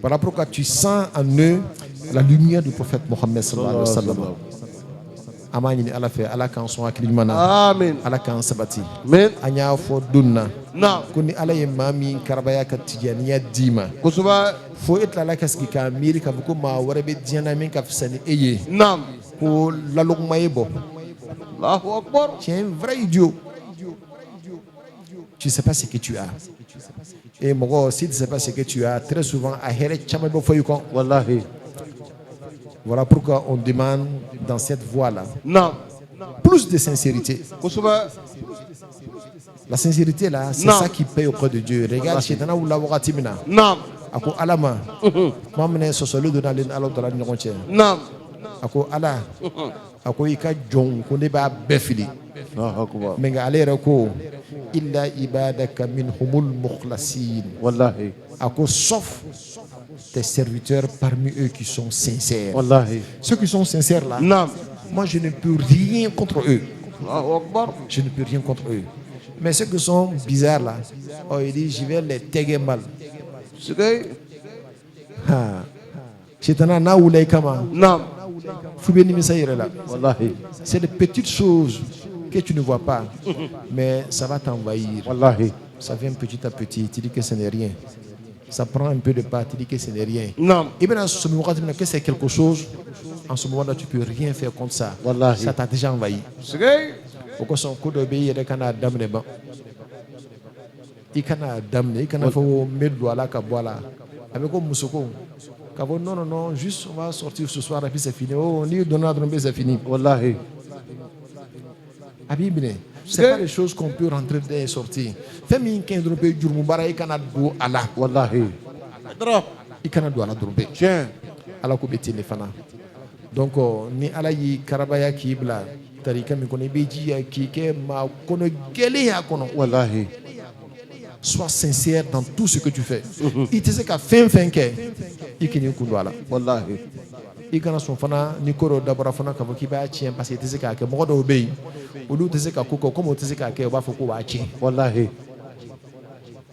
Speaker 3: voilà pourquoi tu sens en eux la lumière du prophète Mohammed sallallahu alaihi wa sallam an b'a ɲini ala fɛ ala k'an sɔn hakili ɲuman na
Speaker 2: Amin.
Speaker 3: ala k'an sabati
Speaker 2: Amin.
Speaker 3: an y'a fɔ don na
Speaker 2: Naam.
Speaker 3: ko ni ala ye maa min karabaya ka tijaniya d'i ma
Speaker 2: Kosɛbɛ.
Speaker 3: fo e tilala ka sigi k'a miiri k'a fɔ ko maa wɛrɛ bɛ diɲɛ na min ka fisa ni e ye
Speaker 2: Naam.
Speaker 3: ko laloguma ye bɔ
Speaker 2: Allahu Akbar.
Speaker 3: tu es un vrai idiot tu sais pas ce que tu as et mɔgɔ si tu sais pas ce que tu as très souvent a hɛrɛ caman bɛ fɔ i kɔ
Speaker 2: Wallahi.
Speaker 3: voilà pourquoi on demande dans cette voie là
Speaker 2: Naam.
Speaker 3: plus de sincérité.
Speaker 2: Kosɛbɛ.
Speaker 3: La sincérité là, c'est
Speaker 2: Non.
Speaker 3: ça qui paye auprès de Dieu. Regarde, Shetana ou la wagati mina.
Speaker 2: Naam.
Speaker 3: Ako alama. Moi mene sosolu donna len ala dara ni ɲɔgɔn cɛ.
Speaker 2: Naam.
Speaker 3: Ako ala. Ako i ka jɔnw ko ne b'a bɛɛ fili.
Speaker 2: Allahu Akbar.
Speaker 3: Mais nka ale yɛrɛ ko illa ibadaka minhumul mukhlasin.
Speaker 2: Wallahi.
Speaker 3: Ako sauf tes serviteurs parmi eux qui sont sincères.
Speaker 2: Wallahi.
Speaker 3: Ceux qui sont sincères là,
Speaker 2: Naam.
Speaker 3: moi je ne peux rien contre eux.
Speaker 2: Allahu Akbar.
Speaker 3: Je ne peux rien contre eux. Mais ceux qui sont bizarres là, oh, il dit je vais les taguer mal.
Speaker 2: Skay.
Speaker 3: Shetana na wulay kama.
Speaker 2: Naam.
Speaker 3: Fubé nimisa yere là.
Speaker 2: Wallahi.
Speaker 3: C'est des petites choses que tu ne vois pas, mais ça va t'envahir.
Speaker 2: Wallahi.
Speaker 3: Ça vient petit à petit, tu dis que ce n'est rien. Ça prend un peu de pas, tu dis que ce n'est rien.
Speaker 2: Naam.
Speaker 3: Et bien, en ce moment, que c'est quelque chose, en ce moment-là, tu ne peux rien faire contre ça.
Speaker 2: Wallahi.
Speaker 3: Ça t'a déjà envahi.
Speaker 2: Skay.
Speaker 3: Pourquoi son coup de billet de Canada d'amener ban? Il kana d'amener, il kana faut mettre à la kaboala. Avec comme Moussoko. Non, non, non, juste on va sortir ce soir et puis c'est fini. Oh, ni donner à tromper, c'est fini.
Speaker 2: Wallahi.
Speaker 3: Abibine, c'est pas des choses qu'on peut rentrer dedans et sortir. Fais mi qu'un drompé du Moubara, il kana do ala.
Speaker 2: Wallahi.
Speaker 3: Il kana do ala drompé.
Speaker 2: Tiens.
Speaker 3: Ala ko beti ne fana. Donc, ni ala yi karabaya ki bla. Tarika mi kono beji ya ki ke ma kono gele ya kono.
Speaker 2: Wallahi.
Speaker 3: Sois sincère dans tout ce que tu fais. Il te sait qu'à fin que il kini kundwala.
Speaker 2: Wallahi.
Speaker 3: Il kana son fana ni koro dabara fana ka foki ba chien parce que te sait qu'à que mo do obey. Olu te sait qu'à koko comme te sait qu'à que ba foko ba chien.
Speaker 2: Wallahi.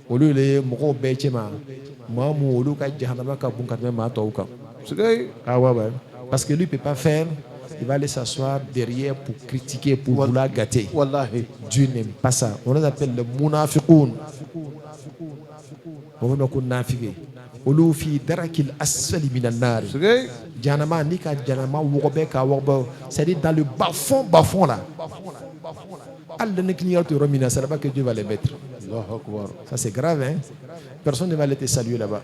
Speaker 3: Olu le mo be chema. Mamu olu ka jahannama ka bunka ma to ka.
Speaker 2: Skay.
Speaker 3: Ah ouais ouais. Parce que lui peut pas faire. Il va aller s'asseoir derrière pour critiquer, pour vouloir gâter.
Speaker 2: Wallahi.
Speaker 3: Dieu n'aime pas ça. On les appelle le munafiqoun. On va dire nafiqé. Olu fi darakil asfali minan nar.
Speaker 2: Skay.
Speaker 3: Janama ni ka janama wobe ka wobe. C'est-à-dire dans le bas-fond là. Allah ne clignot te remina, c'est là-bas que Dieu va les mettre.
Speaker 2: Allahu Akbar.
Speaker 3: Ça c'est grave hein. Personne ne va aller te saluer là-bas.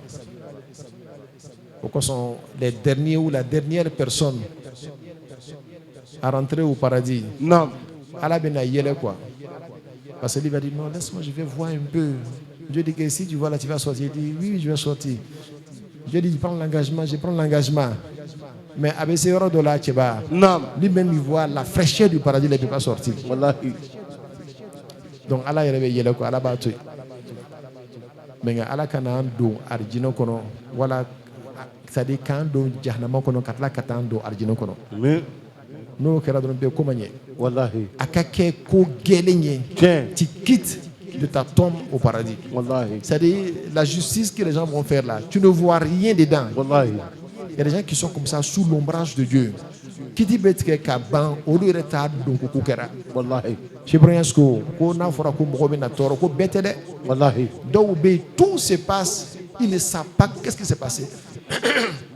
Speaker 3: Pourquoi sont les derniers ou la dernière personne à rentrer au paradis?
Speaker 2: Naam.
Speaker 3: Allah ben yele quoi. Parce que lui va dire non, laisse-moi, je vais voir un peu. Dieu dit que si tu vois là, tu vas sortir. Il dit oui, je vais sortir. Dieu dit prends l'engagement, je prends l'engagement. Mais avec ces euros de là, tu vas.
Speaker 2: Naam.
Speaker 3: Lui-même, il voit la fraîcheur du paradis, il ne peut pas sortir.
Speaker 2: Wallahi.
Speaker 3: Donc Allah il réveille yele quoi, Allah va tout. mais ala kana do arjino kono wala c'est-à-dire kan do jahannama kono katla katan do arjino kono
Speaker 2: mais
Speaker 3: no kera do be komanye
Speaker 2: wallahi
Speaker 3: akake ko gelenye
Speaker 2: tiens
Speaker 3: tu quittes de ta tombe au paradis.
Speaker 2: wallahi
Speaker 3: C'est-à-dire la justice que les gens vont faire là, tu ne vois rien dedans.
Speaker 2: wallahi
Speaker 3: Il y a des gens qui sont comme ça sous l'ombrage de Dieu. Qui dit que kaban au lieu de ta donc kukera.
Speaker 2: wallahi
Speaker 3: Je prends ce qu'on a fora ko mo na toro ko betele.
Speaker 2: wallahi
Speaker 3: Donc tout se passe, ils ne savent pas qu'est-ce qui s'est passé.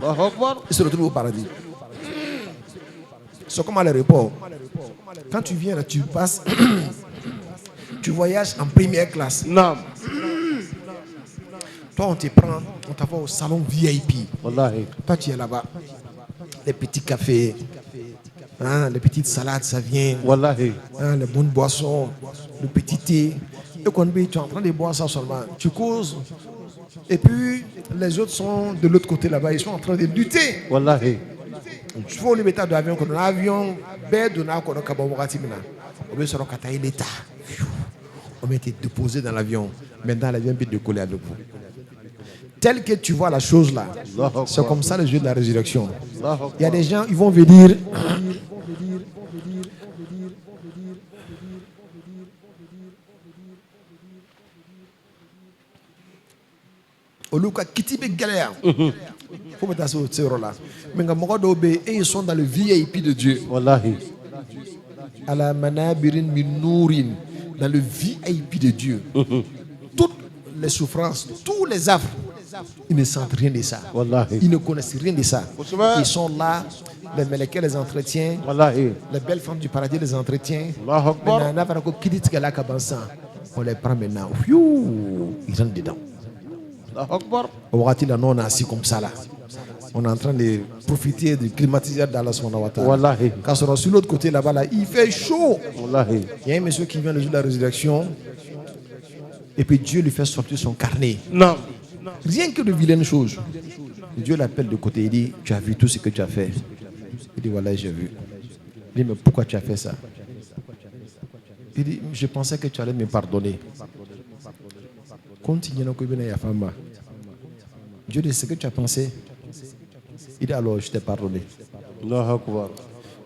Speaker 2: Allahu akbar
Speaker 3: Ils se retrouvent au paradis. C'est comme à l'aéroport. Quand tu viens là, tu passes, tu voyages en première classe.
Speaker 2: naam
Speaker 3: Toi, on te prend, on t'envoie au salon VIP.
Speaker 2: wallahi
Speaker 3: Toi, tu es là-bas. Les petits cafés, hein, les petites salades, ça vient.
Speaker 2: wallahi
Speaker 3: Hein, les bonnes boissons, le petit thé. Et quand tu es en train de boire ça seulement, tu causes. Et puis, les autres sont de l'autre côté là-bas, ils sont en train de lutter.
Speaker 2: wallahi
Speaker 3: Tu vois le métal de l'avion, quand on a un avion, on a un kabamorati maintenant. On veut se recatailler l'État. On va te déposer dans l'avion. Maintenant, l'avion peut décoller avec vous. Tel que tu vois la chose là, c'est comme ça le jeu de la résurrection. Il y a des gens, ils vont venir. Oluka kitibe galère. Faut mettre ça au zéro là. Mais ils sont dans le VIP de Dieu.
Speaker 2: wallahi
Speaker 3: Ala manabirin min nourin, dans le VIP de Dieu. Toutes les souffrances, tous les affres, ils ne sentent rien de ça.
Speaker 2: wallahi
Speaker 3: Ils ne connaissent rien de ça. Ils sont là, les melekés les entretiennent,
Speaker 2: wallahi
Speaker 3: les belles femmes du paradis les entretiennent.
Speaker 2: Allahu akbar
Speaker 3: On les prend maintenant. Ils rentrent dedans.
Speaker 2: Allahu akbar
Speaker 3: Au Wakati là, nous on est assis comme ça là. On est en train de profiter du climatiseur d'Allah subhanahu wa ta'ala.
Speaker 2: wallahi
Speaker 3: Quand on est sur l'autre côté là-bas, là, il fait chaud.
Speaker 2: wallahi
Speaker 3: Il y a un monsieur qui vient le jour de la résurrection et puis Dieu lui fait sortir son carnet.
Speaker 2: naam
Speaker 3: Rien que de vilaines choses. Dieu l'appelle de côté, il dit, tu as vu tout ce que tu as fait. Il dit, voilà, j'ai vu. Il dit, mais pourquoi tu as fait ça? Il dit, je pensais que tu allais me pardonner. Continue. Dieu dit, ce que tu as pensé. Il dit, alors je t'ai pardonné.
Speaker 2: Allahu akbar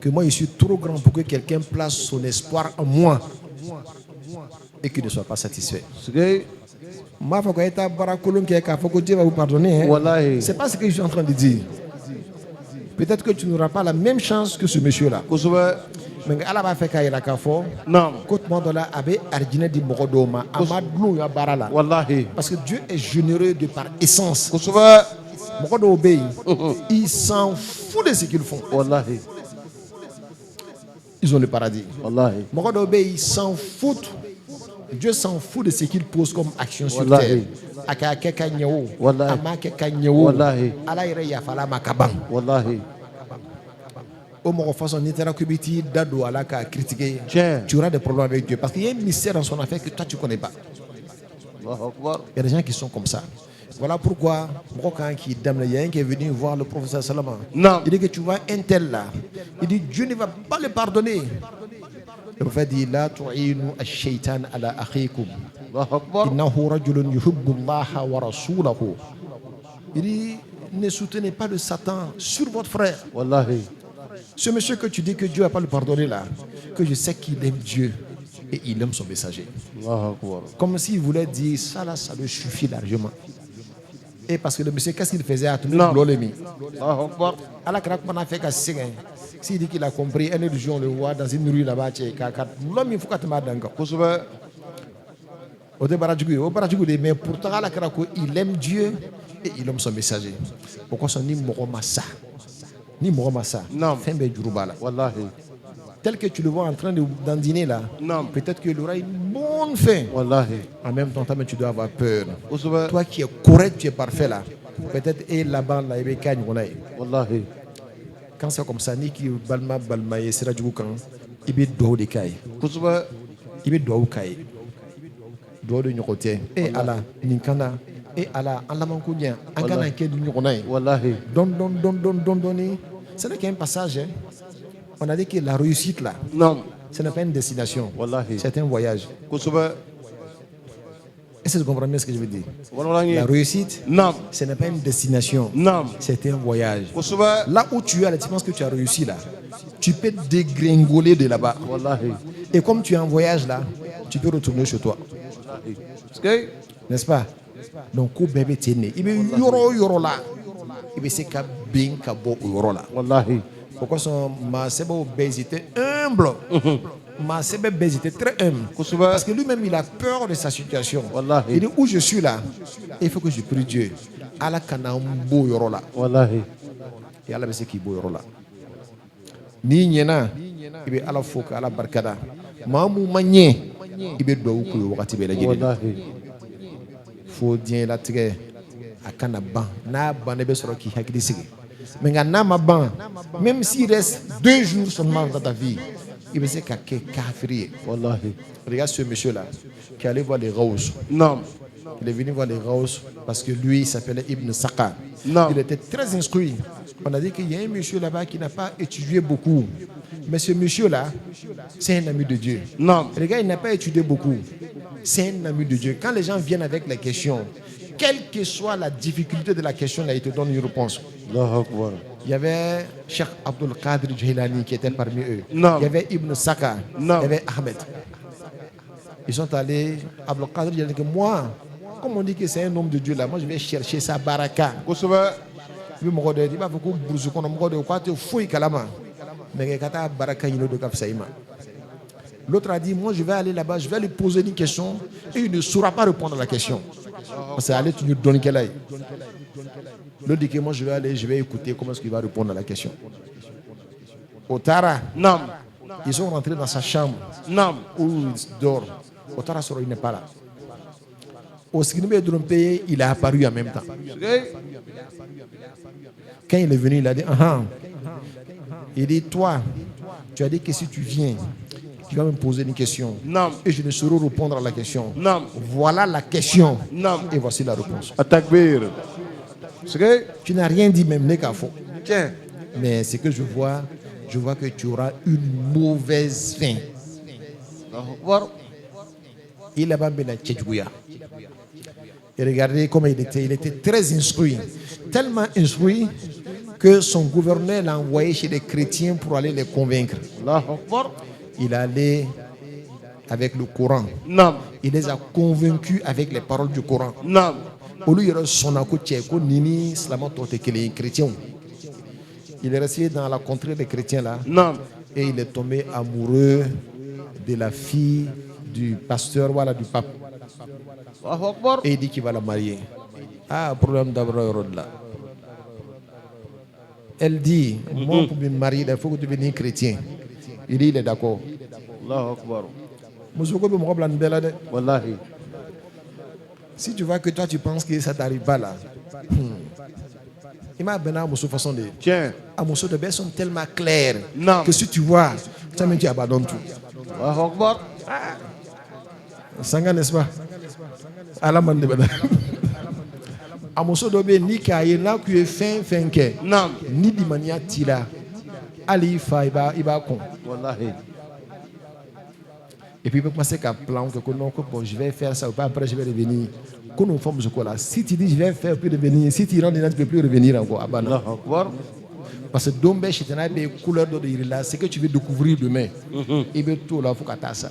Speaker 3: Que moi, je suis trop grand pour que quelqu'un place son espoir en moi et qu'il ne soit pas satisfait.
Speaker 2: Sigay
Speaker 3: Dieu va vous pardonner. Hein.
Speaker 2: wallahi
Speaker 3: C'est pas ce que je suis en train de dire. Peut-être que tu n'auras pas la même chance que ce monsieur-là.
Speaker 2: kusuba
Speaker 3: Mais Allah va faire qu'il y a
Speaker 2: naam wallahi
Speaker 3: parce que Dieu est généreux de par essence.
Speaker 2: kusuba
Speaker 3: Ils s'en foutent de ce qu'ils font.
Speaker 2: wallahi
Speaker 3: Ils ont le paradis.
Speaker 2: wallahi
Speaker 3: Ils s'en foutent. Dieu s'en fout de ce qu'il pose comme action sur
Speaker 2: Wallahi.
Speaker 3: terre.
Speaker 2: Wallahi. Wallahi. wallahi Tiens.
Speaker 3: Tu auras des problèmes avec Dieu parce qu'il y a un mystère dans son affaire que toi tu ne connais pas.
Speaker 2: Allahu akbar
Speaker 3: Il y a des gens qui sont comme ça. Voilà pourquoi il y a un qui est venu voir le professeur Salama.
Speaker 2: Non.
Speaker 3: Il dit que tu vois un tel là. Il dit Dieu ne va pas le pardonner. Le prophète dit La tu'inu ash-shaytan ala akhikum.
Speaker 2: Allahu akbar
Speaker 3: Innahu rajulun yuhibbu Allah wa rasulahu. Il dit ne soutenez pas le Satan sur votre frère.
Speaker 2: wallahi
Speaker 3: Ce monsieur que tu dis que Dieu ne va pas le pardonner là, que je sais qu'il aime Dieu et il aime son messager.
Speaker 2: Allahu akbar
Speaker 3: Comme s'il voulait dire ça là, ça lui suffit largement. Et parce que le monsieur, qu'est-ce qu'il faisait à tout le monde?
Speaker 2: Allahu akbar
Speaker 3: Allah a fait qu'à s'il dit qu'il a compris, un autre jour on le voit dans une rue là-bas, l'homme il faut que tu m'aides.
Speaker 2: kusuba
Speaker 3: Mais pourtant Allah il aime Dieu et il aime son messager. Pourquoi son ni Moromassa? Ni Moromassa.
Speaker 2: Non. wallahi
Speaker 3: Tel que tu le vois en train d'en dîner là,
Speaker 2: Non.
Speaker 3: peut-être qu'il aura une bonne faim.
Speaker 2: wallahi
Speaker 3: En même temps, tu dois avoir peur.
Speaker 2: kusuba
Speaker 3: Toi qui es correct, tu es parfait là. Peut-être et là-bas, là, il y a
Speaker 2: wallahi
Speaker 3: quand c'est comme ça, ni qui balma et sera du kan, il y a deux de kai.
Speaker 2: kusuba
Speaker 3: Il y a deux kai. Deux de nyokote. Et Allah, ninkana. Et Allah, Allah mankunya. Ankana ke du nyokonai.
Speaker 2: wallahi
Speaker 3: Don. Ce n'est qu'un passage. Hein. On a dit que la réussite là,
Speaker 2: non
Speaker 3: ce n'est pas une destination.
Speaker 2: wallahi
Speaker 3: C'est un voyage.
Speaker 2: kusuba
Speaker 3: Est-ce que vous comprenez ce que je veux dire?
Speaker 2: Wallahi.
Speaker 3: La réussite,
Speaker 2: Naam.
Speaker 3: ce n'est pas une destination,
Speaker 2: Naam.
Speaker 3: c'est un voyage.
Speaker 2: Kusuba.
Speaker 3: Là où tu es, là, tu penses que tu as réussi là, tu peux dégringoler de là-bas.
Speaker 2: Wallahi.
Speaker 3: Et comme tu es en voyage là, tu peux retourner chez toi.
Speaker 2: Skay.
Speaker 3: N'est-ce pas? Donc, au bébé tene, il veut yoro là. Il veut se bien kabo yoro là.
Speaker 2: Wallahi.
Speaker 3: Pourquoi son ma seba obésité humble? Ma seba obésité très humble.
Speaker 2: Kusuba.
Speaker 3: Parce que lui-même il a peur de sa situation.
Speaker 2: Wallahi.
Speaker 3: Il dit où je suis là, il faut que je prie Dieu. Allah kana mbo yoro là.
Speaker 2: Wallahi.
Speaker 3: Et Allah veut qui bo yoro là. Ni nyena, il veut Allah faut que Allah barkada. Mamu manye, il veut do ko wakati be la jeli.
Speaker 2: Wallahi.
Speaker 3: Faut dire la tigɛ a kana ban n'a ban ne bɛ sɔrɔ k'i hakili sigi mais nka n'a ma ban même s'il reste 2 jours seulement dans ta vie il bɛ se ka kɛ kafiri ye.
Speaker 2: Wallahi.
Speaker 3: Regarde ce monsieur là qui allait voir les Raous.
Speaker 2: Naam.
Speaker 3: Il est venu voir les Raous parce que lui il s'appelait Ibn Saka.
Speaker 2: Non.
Speaker 3: Il était très instruit. On a dit qu'il y a un monsieur là-bas qui n'a pas étudié beaucoup, mais ce monsieur là c'est un ami de Dieu.
Speaker 2: Naam.
Speaker 3: Le gars, il n'a pas étudié beaucoup. C'est un ami de Dieu. Quand les gens viennent avec les questions, quelle que soit la difficulté de la question, là, il te donne une réponse.
Speaker 2: Allahu Akbar.
Speaker 3: Il y avait Cheikh Abdul Qadir Jilani qui était parmi eux.
Speaker 2: Non.
Speaker 3: Il y avait Ibn Saka.
Speaker 2: Non.
Speaker 3: Il y avait Ahmed. Ils sont allés. Abdul Qadir Jilani dit que moi, comme on dit que c'est un homme de Dieu là, moi je vais chercher sa baraka.
Speaker 2: Kusuba.
Speaker 3: Puis mon gars dit, bah, faut que vous qu'on mon gars quoi te fouille kalama. Mais quand ta baraka il de kafsaïma. L'autre a dit, moi je vais aller là-bas, je vais lui poser une question et il ne saura pas répondre à la question. Parce que allez, tu lui donnes quelle aille. L'autre dit que moi je vais aller, je vais écouter comment est-ce qu'il va répondre à la question. Otara,
Speaker 2: Naam.
Speaker 3: ils sont rentrés dans sa chambre
Speaker 2: Naam.
Speaker 3: où il dort. Otara sort, il n'est pas là. Au Sikinibe Drompé, il a apparu en même temps.
Speaker 2: Skay.
Speaker 3: Quand il est venu, il a dit, ah, il dit, toi, tu as dit que si tu viens, tu vas me poser une question.
Speaker 2: Naam.
Speaker 3: Et je ne saurais répondre à la question.
Speaker 2: Naam.
Speaker 3: Voilà la question.
Speaker 2: Naam.
Speaker 3: Et voici la réponse.
Speaker 2: Atakbir. Skay.
Speaker 3: Tu n'as rien dit même, qu'à faux.
Speaker 2: Tiens.
Speaker 3: Mais ce que je vois que tu auras une mauvaise fin.
Speaker 2: Allahu Akbar.
Speaker 3: Il a pas bien Tchèdjouya. Et regardez comment il était très instruit. Tellement instruit que son gouverneur l'a envoyé chez les chrétiens pour aller les convaincre.
Speaker 2: Allahu Akbar.
Speaker 3: Il allait avec le Coran.
Speaker 2: Naam.
Speaker 3: Il les a convaincus avec les paroles du Coran.
Speaker 2: Naam.
Speaker 3: Au lieu de son nini islam chrétien. Il est resté dans la contrée des chrétiens là.
Speaker 2: Naam.
Speaker 3: Et il est tombé amoureux de la fille du pasteur, voilà, du pape.
Speaker 2: Allahu Akbar.
Speaker 3: Et il dit qu'il va la marier. Ah, problème d'abord là. Elle dit, moi pour me marier, il faut que tu deviennes chrétien. Il dit, il est d'accord.
Speaker 2: Allahu Akbar. Wallahi.
Speaker 3: Si tu vois que toi tu penses que ça t'arrive pas là, il m'a donné une façon de.
Speaker 2: Tiens.
Speaker 3: Un morceau de baisse sont tellement clairs
Speaker 2: Non.
Speaker 3: que si tu vois, ça tu abandonnes tout.
Speaker 2: Allahu Akbar.
Speaker 3: Sanga, n'est-ce pas? À la main de Bada. Un morceau de baisse ni kaye là qui est fin que.
Speaker 2: Naam.
Speaker 3: Ni di mania tila. Ali fa iba con.
Speaker 2: Wallahi.
Speaker 3: Et puis il peut penser qu'un plan que non, que bon, je vais faire ça ou pas, après je vais revenir. Quand on forme ce là, si tu dis je vais faire plus revenir, si tu rentres dedans, tu ne peux plus revenir encore.
Speaker 2: Allahu Akbar.
Speaker 3: Parce que Dombe, chez des couleurs de là, c'est que tu veux découvrir demain. Il veut tout là, il faut que tu aies ça.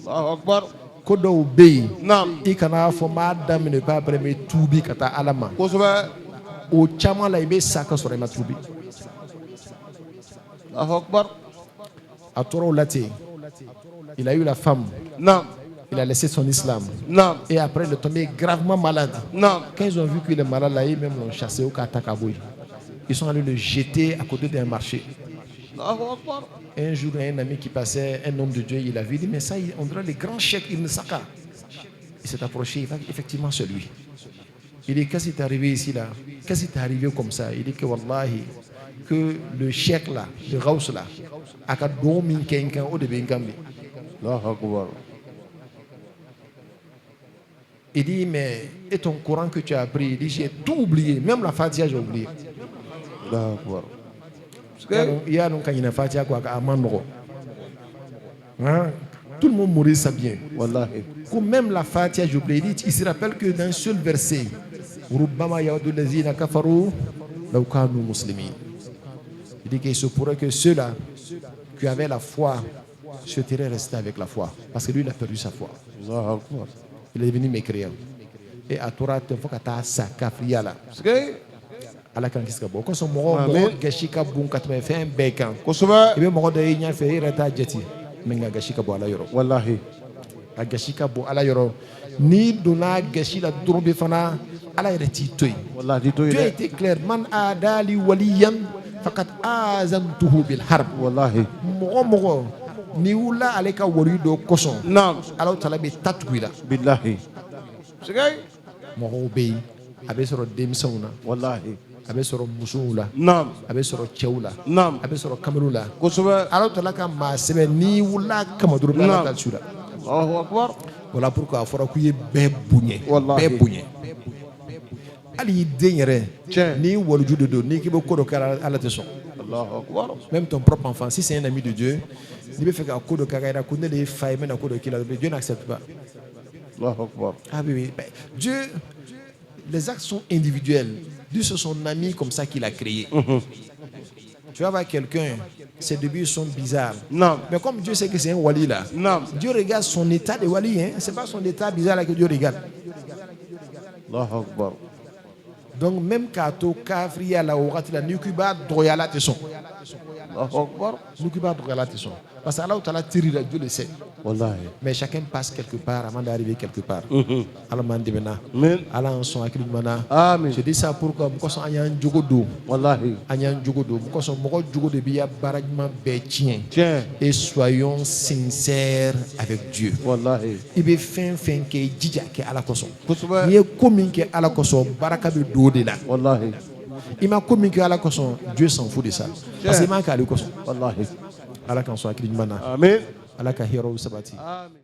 Speaker 2: Allahu Akbar.
Speaker 3: Quand on obéit,
Speaker 2: Naam.
Speaker 3: il y a madame ne pas après mais tout bi kata alama.
Speaker 2: Kusuba.
Speaker 3: Au chama là il veut ça que sur ma troubi.
Speaker 2: Allahu Akbar.
Speaker 3: À Toro Laté, il a eu la femme.
Speaker 2: Naam.
Speaker 3: Il a laissé son islam.
Speaker 2: Naam.
Speaker 3: Et après, il est tombé gravement malade.
Speaker 2: Naam.
Speaker 3: Quand ils ont vu qu'il est malade, là, ils même l'ont chassé au Katakaboui. Ils sont allés le jeter à côté d'un marché.
Speaker 2: Allahu Akbar.
Speaker 3: Un jour, un ami qui passait, un homme de Dieu, il a vu, il dit, mais ça, on dirait les grands chèques Ibn Saka. Il s'est approché, il va effectivement c'est lui. Il dit, qu'est-ce qui t'est arrivé ici là? Qu'est-ce qui t'est arrivé comme ça? Il dit que wallahi, que le chèque là, le Raous là, a qu'à dormir quelqu'un au début de
Speaker 2: Allahu Akbar.
Speaker 3: Il dit, mais et ton Coran que tu as appris? Il dit, j'ai tout oublié, même la Fatiha j'ai oublié.
Speaker 2: Allahu Akbar.
Speaker 3: Il y a donc une Fatiha quoi, à Mandro. tout le monde mourrait ça bien.
Speaker 2: Wallahi.
Speaker 3: Comme même la Fatiha, je vous l'ai dit, il se rappelle que dans un seul verset, Rubbama yawaddu allazina kafaru law kanu muslimin. Il dit qu'il se pourrait que ceux-là qui avaient la foi se tairaient restés avec la foi. Parce que lui, il a perdu sa foi.
Speaker 2: Allahu Akbar.
Speaker 3: Il est devenu mécréant. Et à Torah, il faut que tu aies sa kafriya là. Ala kan kisi ka bɔ kosɔn mɔgɔ gasi ka bon ka tɛmɛ fɛn bɛɛ kan
Speaker 2: Kosɛbɛ.
Speaker 3: i bɛ mɔgɔ dɔ ye ɲɛfɛ i yɛrɛ t'a jate mɛ nka gasi ka bɔ ala yɔrɔ
Speaker 2: Wallahi.
Speaker 3: a gasi ka bɔ ala yɔrɔ n'i donna gasi la dɔrɔn bɛ fana ala yɛrɛ t'i to yen
Speaker 2: Wallahi to
Speaker 3: Dieu
Speaker 2: ye.
Speaker 3: était clair man adali waliyan fakat azantuhu bil harb
Speaker 2: Wallahi.
Speaker 3: mɔgɔ n'i wulila ale ka wari dɔ kosɔn
Speaker 2: Naam.
Speaker 3: ala tala bɛ ta tugu i la
Speaker 2: Billahi. Sigay.
Speaker 3: mɔgɔw bɛ yen a bɛ sɔrɔ denmisɛnw na
Speaker 2: Wallahi.
Speaker 3: a bɛ sɔrɔ musow la
Speaker 2: Naam.
Speaker 3: a bɛ sɔrɔ cɛw la
Speaker 2: Naam.
Speaker 3: a bɛ sɔrɔ kamalew la
Speaker 2: Kosɛbɛ.
Speaker 3: ala tala ka maa sɛbɛn n'i wulila kama dɔrɔn bɛ ala ta su la
Speaker 2: Allahu Akbar.
Speaker 3: wala pour que a fɔra k'u ye bɛɛ bonya
Speaker 2: Wallahi.
Speaker 3: bɛɛ bonya hali i den yɛrɛ
Speaker 2: Tiɲɛ.
Speaker 3: n'i waliju de don n'i k'i bɛ ko dɔ kɛ ala tɛ sɔn
Speaker 2: Allahu Akbar.
Speaker 3: même ton propre enfant si c'est un ami de Dieu n'i bɛ fɛ ka ko dɔ kɛ a la ko ne de ye fa ye n bɛna ko dɔ k'i la Dieu n'accepte pas
Speaker 2: Allahu Akbar.
Speaker 3: ah oui oui ben, Dieu les actes sont individuels Dieu c'est son ami comme ça qu'il a créé tu vas voir quelqu'un ses débuts sont bizarres
Speaker 2: Naam.
Speaker 3: mais comme Dieu sait que c'est un wali là
Speaker 2: Naam.
Speaker 3: Dieu regarde son état de wali hein c'est pas son état bizarre là que Dieu regarde
Speaker 2: Allahu Akbar.
Speaker 3: donc même k'a to kafiriya la o wagati la n'i ko i b'a dɔgɔya ala tɛ sɔn
Speaker 2: Allahu Akbar.
Speaker 3: n'i ko i b'a dɔgɔya ala tɛ sɔn parce que ala tala teri la Dieu le sait
Speaker 2: Wallahi.
Speaker 3: mais chacun passe quelque part avant d'arriver quelque part ala m'an dɛmɛ na
Speaker 2: Amen.
Speaker 3: ala an sɔn hakili ɲuman na
Speaker 2: Amin.
Speaker 3: je dis ça pour que mun kosɔn an y'an jogo don
Speaker 2: Wallahi.
Speaker 3: an y'an jogo don mun kosɔn mɔgɔ jogo de b'i ya baara ɲuman bɛɛ tiɲɛ
Speaker 2: Tiens.
Speaker 3: et soyons sincères avec Dieu
Speaker 2: Wallahi.
Speaker 3: i bɛ fɛn fɛn kɛ i jija kɛ ala kosɔn
Speaker 2: Kosɛbɛ.
Speaker 3: n'i ye ko min kɛ ala kosɔn baraka bɛ don o de la
Speaker 2: Wallahi.
Speaker 3: i ma ko min kɛ ala kosɔn Dieu s'en fout de ça parce que i m'a kɛ ale kosɔn
Speaker 2: Wallahi.
Speaker 3: ala k'an sɔn hakili ɲuman na
Speaker 2: Amin.
Speaker 3: ala ka hɛrɛw sabati
Speaker 2: Amin.